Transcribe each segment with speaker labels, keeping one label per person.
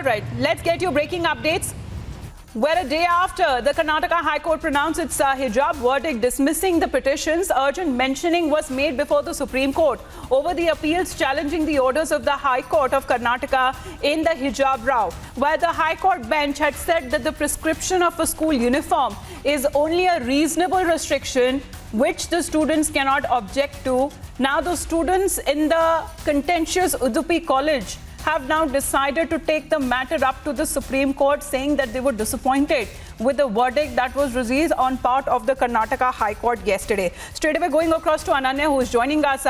Speaker 1: All right, let's get you breaking updates. Where a day after the Karnataka High Court pronounced its hijab verdict dismissing the petitions, urgent mentioning was made before the Supreme Court over the appeals challenging the orders of the High Court of Karnataka in the hijab row, where the High Court bench had said that the prescription of a school uniform is only a reasonable restriction which the students cannot object to. Now the students in the contentious Udupi College have now decided to take the matter up to the Supreme Court, saying that they were disappointed with the verdict that was released on part of the Karnataka High Court yesterday. Straight away going across to Ananya, who is joining us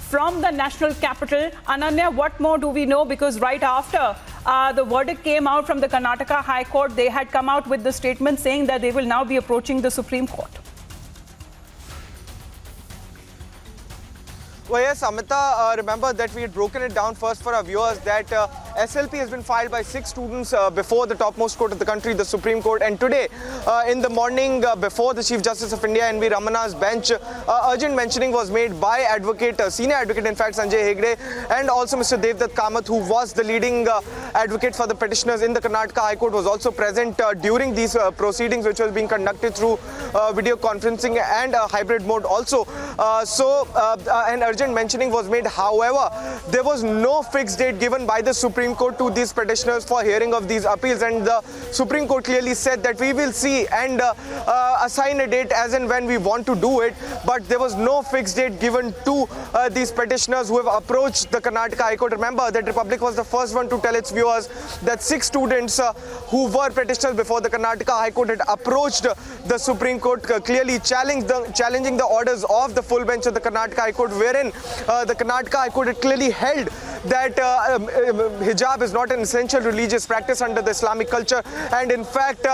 Speaker 1: from the national capital. Ananya, what more do we know? Because right after the verdict came out from the Karnataka High Court, they had come out with the statement saying that they will now be approaching the Supreme Court.
Speaker 2: Well, yes, Amita, remember that we had broken it down first for our viewers that SLP has been filed by 6 students before the topmost court of the country, the Supreme Court. And today, in the morning, before the Chief Justice of India, N.V. Ramana's bench, urgent mentioning was made by senior advocate, in fact, Sanjay Hegde, and also Mr. Devdutt Kamath, who was the leading advocate for the petitioners in the Karnataka High Court, was also present during these proceedings, which was being conducted through video conferencing and hybrid mode also. An urgent mentioning was made. However, there was no fixed date given by the Supreme Court to these petitioners for hearing of these appeals, and the Supreme Court clearly said that we will see and assign a date as and when we want to do it, but there was no fixed date given to these petitioners who have approached the Karnataka High Court. Remember that Republic was the first one to tell its viewers that 6 students who were petitioners before the Karnataka High Court had approached the Supreme Court, clearly challenging the orders of the full bench of the Karnataka High Court, wherein the Karnataka High Court had clearly held that hijab is not an essential religious practice under the Islamic culture, and in fact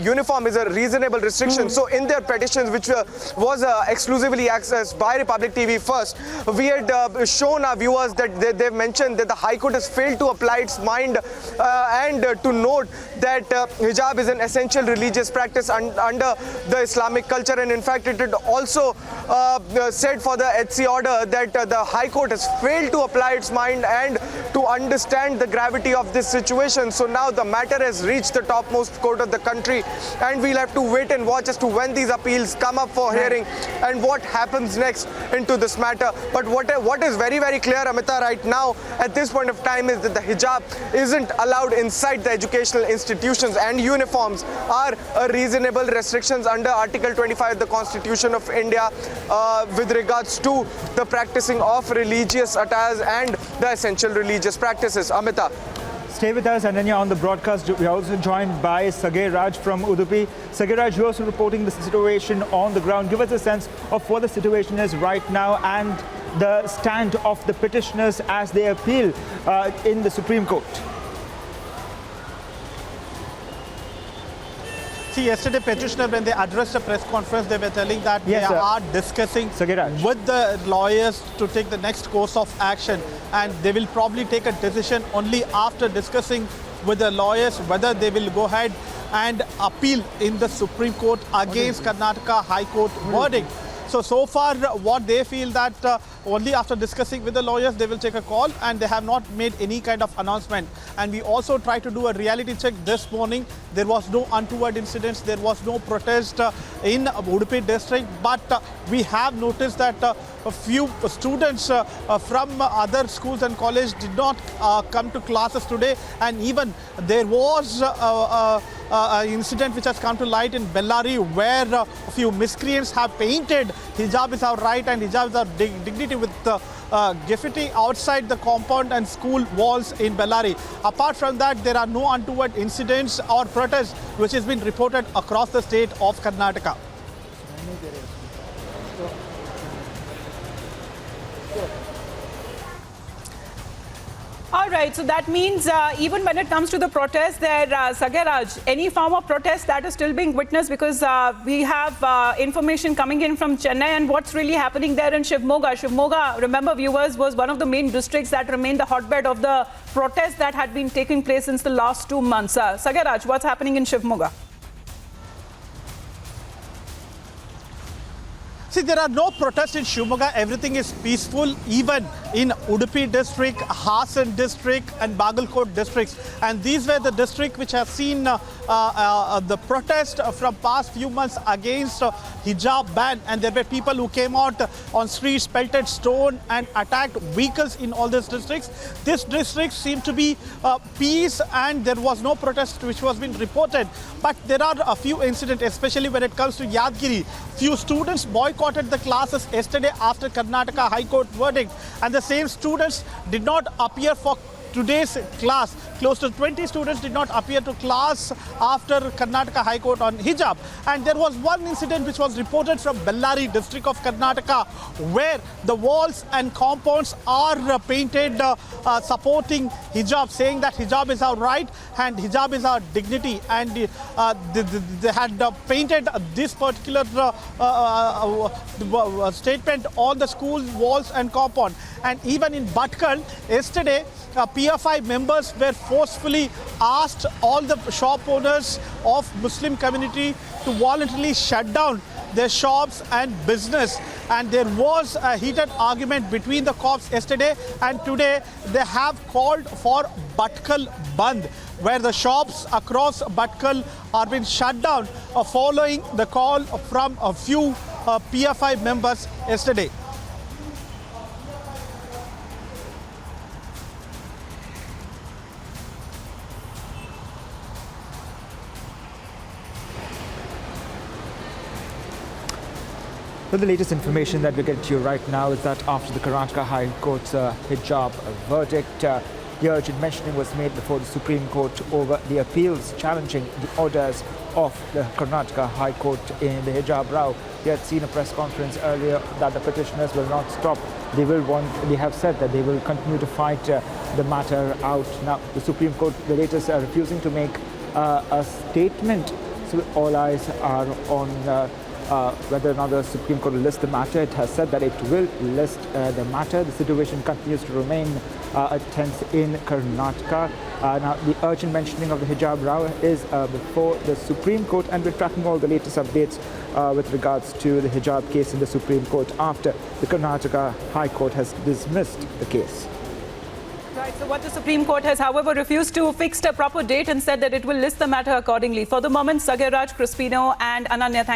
Speaker 2: uniform is a reasonable restriction. So in their petitions, which was exclusively accessed by Republic TV first, we had shown our viewers that they've mentioned that the High Court has failed to apply its mind and to note that hijab is an essential religious practice under the Islamic culture, and in fact it had also said for the HC order that the High Court has failed to apply its mind and to understand the gravity of this situation. So now the matter has reached the topmost court of the country, and we'll have to wait and watch as to when these appeals come up for hearing and what happens next into this matter. But what is very, very clear, Amita, right now at this point of time is that the hijab isn't allowed inside the educational institutions, and uniforms are reasonable restrictions under Article 25 of the Constitution of India with regards to the practicing of religious attires and the essential religious practices. Amita.
Speaker 3: Stay with us, Ananya, on the broadcast. We are also joined by Sagay Raj from Udupi. Sagay Raj, you are also reporting the situation on the ground. Give us a sense of what the situation is right now and the stand of the petitioners as they appeal in the Supreme Court.
Speaker 4: See, yesterday petitioner, when they addressed a press conference, they were telling that they are discussing with the lawyers to take the next course of action, and they will probably take a decision only after discussing with the lawyers whether they will go ahead and appeal in the Supreme Court against Karnataka High Court verdict. So far, what they feel that only after discussing with the lawyers, they will take a call, and they have not made any kind of announcement. And we also tried to do a reality check this morning. There was no untoward incidents. There was no protest in Udupi district. But we have noticed that a few students from other schools and colleges did not come to classes today. And even there was an incident which has come to light in Bellary, where a few miscreants have painted hijab is our right and hijab is our dignity with graffiti outside the compound and school walls in Bellary. Apart from that, there are no untoward incidents or protests which has been reported across the state of Karnataka.
Speaker 1: All right, so that means even when it comes to the protest there, Sagay Raj, any form of protest that is still being witnessed, because we have information coming in from Chennai and what's really happening there in Shivmoga. Shivmoga, remember viewers, was one of the main districts that remained the hotbed of the protest that had been taking place since the last 2 months. Sagay Raj, what's happening in Shivmoga?
Speaker 4: See, there are no protests in Shimoga. Everything is peaceful, even in Udupi district, Hassan district and Bagalkot districts. And these were the districts which have seen the protest from past few months against hijab ban. And there were people who came out on streets, pelted stone and attacked vehicles in all these districts. This district seemed to be peace, and there was no protest which was being reported. But there are a few incidents, especially when it comes to Yadgiri. Few students boycotted the classes yesterday after Karnataka High Court verdict, and the same students did not appear for today's class. Close to 20 students did not appear to class after Karnataka High Court on hijab. And there was one incident which was reported from Bellary district of Karnataka, where the walls and compounds are painted supporting hijab, saying that hijab is our right and hijab is our dignity. And they had painted this particular statement on the school walls and compound. And even in Bhatkal, yesterday, PFI members were forcefully asked all the shop owners of Muslim community to voluntarily shut down their shops and business. And there was a heated argument between the cops yesterday, and today they have called for Bhatkal Bandh, where the shops across Bhatkal are being shut down following the call from a few PFI members yesterday.
Speaker 3: Well, the latest information that we get to you right now is that after the Karnataka High Court's hijab verdict, the urgent mentioning was made before the Supreme Court over the appeals challenging the orders of the Karnataka High Court in the hijab row. We had seen a press conference earlier that the petitioners will not stop. They have said that they will continue to fight the matter out. Now, the Supreme Court, the latest, are refusing to make a statement. So all eyes are on whether or not the Supreme Court will list the matter. It has said that it will list the matter. The situation continues to remain tense in Karnataka. Now, the urgent mentioning of the hijab row is before the Supreme Court, and we're tracking all the latest updates with regards to the hijab case in the Supreme Court after the Karnataka High Court has dismissed the case.
Speaker 1: Right, so what the Supreme Court has, however, refused to fix a proper date and said that it will list the matter accordingly. For the moment, Sagaraj, Crispino and Ananya, thank you.